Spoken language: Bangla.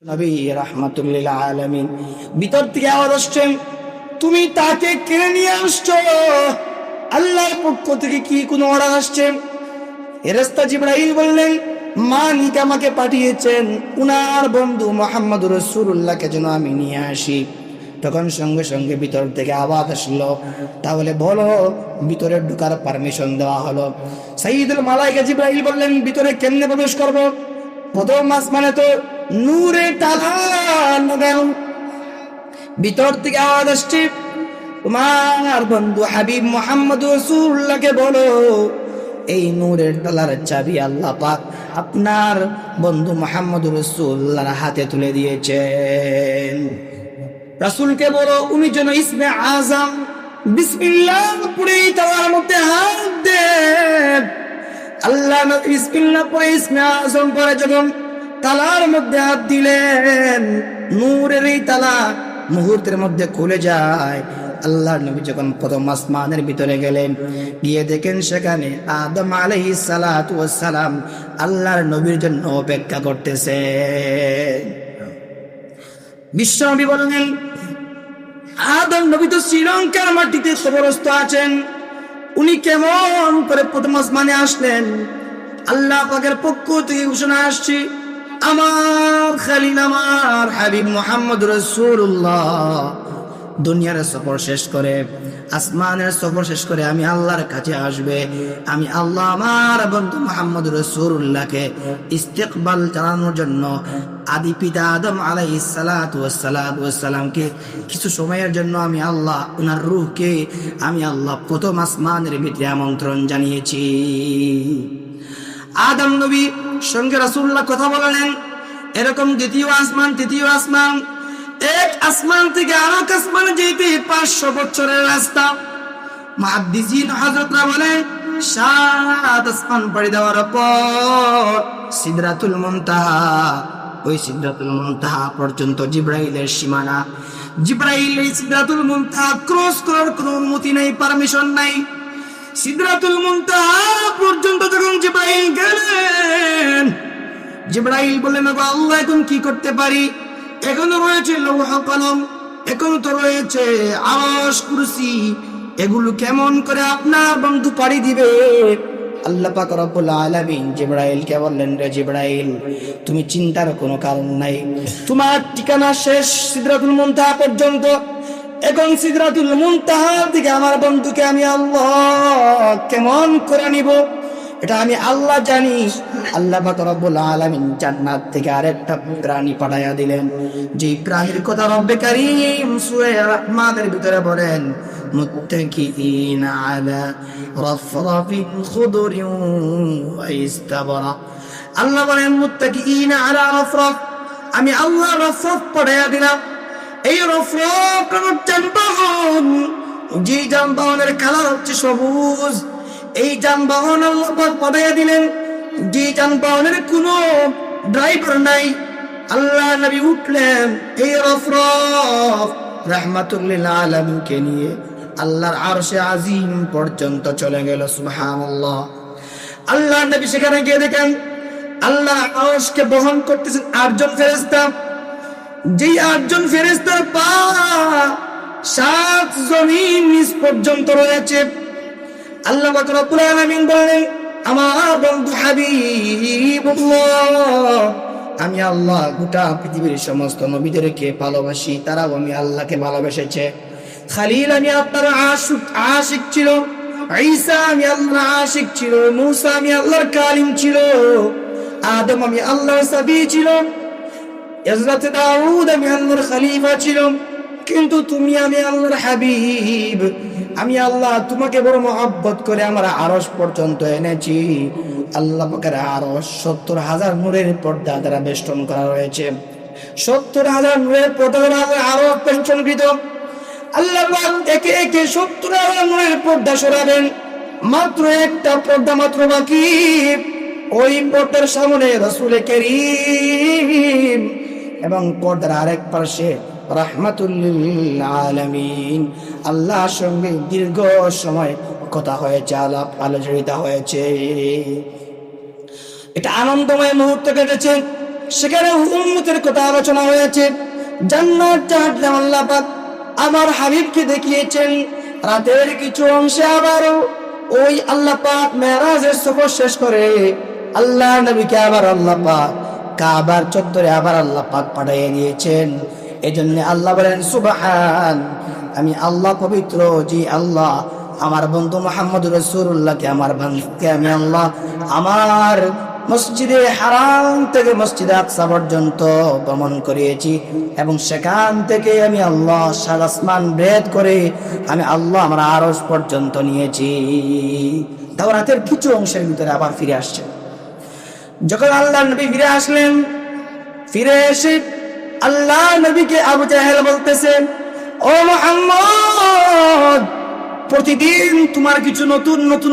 নবী রাহমাতুল্লিল আলামিন ভিতর থেকে আওয়াজ আসছে, তুমি তাকে কিনে নিয়ে আসছো, আল্লাহর পক্ষ থেকে কি কোনো অর্ডার আসছে? ফেরেশতা জিবরাইল বললেন, মালিক আমাকে পাঠিয়েছেন উনার বন্ধু মুহাম্মদুর রাসূলুল্লাহকে যেন আমি নিয়ে আসি। তখন সঙ্গে সঙ্গে ভিতর থেকে আওয়াজ আসলো, তাহলে বলো ভিতরে ঢোকার পারমিশন দেওয়া হলো। সাইয়্যিদুল মালায়েকা জিবরাইল বললেন, ভিতরে কেমনে প্রবেশ করব? প্রথম আসমানে তো নূরে তালা লাগানো। ভিতর থেকে আওয়াজ আসছে, তোমার বন্ধু হাবিব মুহাম্মদ রাসূলুল্লাহকে বলো এই নূরের তালার চাবি আল্লাহ পাক আপনার বন্ধু মুহাম্মদ রাসূলুল্লাহর হাতে তুলে দিয়েছেন। রাসূলকে বলো উনি যেন ইসমে আযম বিসমিল্লাহ পড়ে তালার মধ্যে হাত দেন। আল্লাহ নবী বিসমিল্লাহ পড়ে ইসমে আযম পড়ে যখন তালার মধ্যে হাত দিলেন, নূরের এই তালা মুহূর্তের মধ্যে খুলে যায়। আল্লাহর নবী যখন প্রথম আসমানের ভিতরে গেলেন, গিয়ে দেখেন সেখানে আদম আলাইহিস সালাতু ওয়াস সালাম আল্লাহর নবীর জন্য অপেক্ষা করতেছে। বিশ্বনবী বললেন, আদম নবী তো শ্রীলঙ্কার মাটিতে কবরস্থ আছেন, উনি কেমন করে প্রথম আসমানে আসলেন? আল্লাহ পাকের পক্ষ থেকে ঘোষণা আসছে, আমার খলিল আমার হাবিব মুহাম্মদ রাসূলুল্লাহ দুনিয়ার সফর শেষ করে আসমানের সফর শেষ করে আমি আল্লাহর কাছে আসবে। আমি আল্লাহ আমার বন্ধু মুহাম্মদ রাসূলুল্লাহকে ইস্তেকবাল জানানোর জন্য আদি পিতা আদম আলাইহিস সালাতু ওয়াস সালামকে কিছু সময়ের জন্য আমি আল্লাহ ওনার রূহকে আমি আল্লাহ প্রথম আসমানের ভিতরে আমন্ত্রণ জানিয়েছি। আদম নবী সঙ্গে রাসূলুল্লাহ কথা বললেন। এরকম দ্বিতীয় আসমান তৃতীয় আসমান, এক আসমান থেকে আরেক আসমানে যেতে 500 বছরের রাস্তা। মুহাদ্দিসিন হযরতরা বলেন 7 আসমান পাড়ি দেওয়ার পর সিদরাতুল মুনতাহা, ওই সিদরাতুল মুনতাহা পর্যন্ত জিবরাইলের সীমানা। জিবরাইল এই সিদরাতুল মুনতাহা ক্রস করার কোনো অনুমতি নাই, পারমিশন নাই। সিদরাতুল মুনতাহা পর্যন্ত যখন জিবরাইল গেলেন, জিবরাইল বললেন, আল্লাহ এখন কি করতে পারি? এখনো রয়েছে লৌহ কলম, এখনো তো রয়েছে আরশ কুরসি, এগুলো কেমন করে আপনার বন্ধু পাড়ি দিবে? আল্লাহ পাক রব্বুল আলামিন জিবরাইলকে বললেন, রে জিবরাইল তুমি চিন্তার কোনো কারণ নাই, তোমার ঠিকানা শেষ সিদরাতুল মুনতাহা পর্যন্ত। এখন সিদরাতুল মুনতাহা থেকে আমার বন্ধুকে আমি আল্লাহ কেমন করে নিব এটা আমি আল্লাহ জানি। আল্লাহ পাক রব্বুল আলামিন জান্নাত থেকে আরেকটা প্রাণী পাঠাইয়া দিলেন, যে প্রাণীর কথা রব্বে কারীম সূরা রহমানের ভিতরে বলেন, মুত্তাকিইনা আলা রাফরাফিন খুদুরিন ওয়া ইস্তাবরা। আল্লাহ বলেন মুত্তাকিইনা আলা রাফরাফ, আমি আল্লাহ রাফরাফ পাঠাইয়া দিলাম। এই রাফরাফ যানবাহন, যে যানবাহনের কালার হচ্ছে সবুজ, এই যানবাহন আল্লাহ পাক পাঠিয়ে দিলেন। যে যানবাহনের কোনো ড্রাইভার নাই, আল্লাহ নবী উঠলেন এই রাফরাফ রাহমাতুল লিল আলামিনকে নিয়ে আল্লাহর আরশে আজিম পর্যন্ত চলে গেল। সুবহানাল্লাহ। আল্লাহ নবী সেখানে গিয়ে দেখেন আল্লাহ আরশকে বহন করতেছেন 8 জন ফেরেশতা। যেই 8 জন ফেরেশতার পা 7 জমিন নিচ পর্যন্ত রয়েছে। আল্লাহ পাক রব্বুল আলামিন বলেন, আমার বন্ধু হাবিবুল্লাহ আমি আল্লাহ গোটা পৃথিবীর সমস্ত নবীদেরকে ভালোবাসি, তারাও আমি আল্লাহকে ভালোবেসেছে। খালিল আমি আপনার আশিক ছিল, ঈসা আমি আল্লাহর আশিক ছিল, মূসা আমি আল্লাহর কালিম ছিল, আদম আমি আল্লাহর সাবি ছিল, হযরত দাউদ আমি আল্লাহর খলিফা ছিল। কিন্তু তুমি আমি আল্লাহর হাবিব, আমি আল্লাহ তোমাকে বড় মহব্বত করে আমার আরশ পর্যন্ত এনেছি। আল্লাহ পাকের আরশ 70,000 নূরের পর্দা দ্বারা বেষ্টন করা রয়েছে। 70,000 নূরের পর্দা দ্বারা আরশ বেষ্টনকৃত। আল্লাহ পাক একে একে 70,000 নূরের পর্দা সরাবেন, মাত্র একটা পর্দা মাত্র বাকি। ওই পর্দার সামনে রাসূল কারীম এবং পর্দার আরেক পাশে রাহমাতুল লিল আলামিন আল্লাহর সঙ্গে দীর্ঘ সময় কথা হয়েছে, আলাপ আলোচনা হয়েছে। এটা আনন্দময় মুহূর্ত কেটেছে। সেখানে উম্মতের কথা আলোচনা হয়েছে। জান্নাত জাহান্নাম আল্লাহ পাক আমার হাবিবকে দেখিয়েছেন। রাতের কিছু অংশে আবারও ওই আল্লাহ পাক মেরাজের সফর শেষ করে আল্লাহ নবীকে আবার আল্লাহ পাক কাবার চত্বরে আবার আল্লাহ পাক পাঠিয়ে দিয়েছেন। এজন্য আল্লাহ বলেন সুবহান, আমি আল্লাহ পবিত্র, জি আল্লাহ আমার বন্ধু মুহাম্মদ রাসূলুল্লাহকে আমার বান্দাকে আমি আল্লাহ আমার মসজিদে হারাম থেকে মসজিদে আকসা পর্যন্ত ভ্রমণ করিয়েছি এবং সেখান থেকে আমি আল্লাহ সাত আসমান ভেদ করে আমি আল্লাহ আমার আরশ পর্যন্ত নিয়েছি। তাওরাতের কিছু অংশের ভিতরে আবার ফিরে আসছে। যখন আল্লাহ নবী ফিরে আসলেন, ফিরে এসে আল্লাহ নবীকে আবু জাহেল বলতেছে, ও মুহাম্মদ, প্রতিদিন তোমার কিছু নতুন নতুন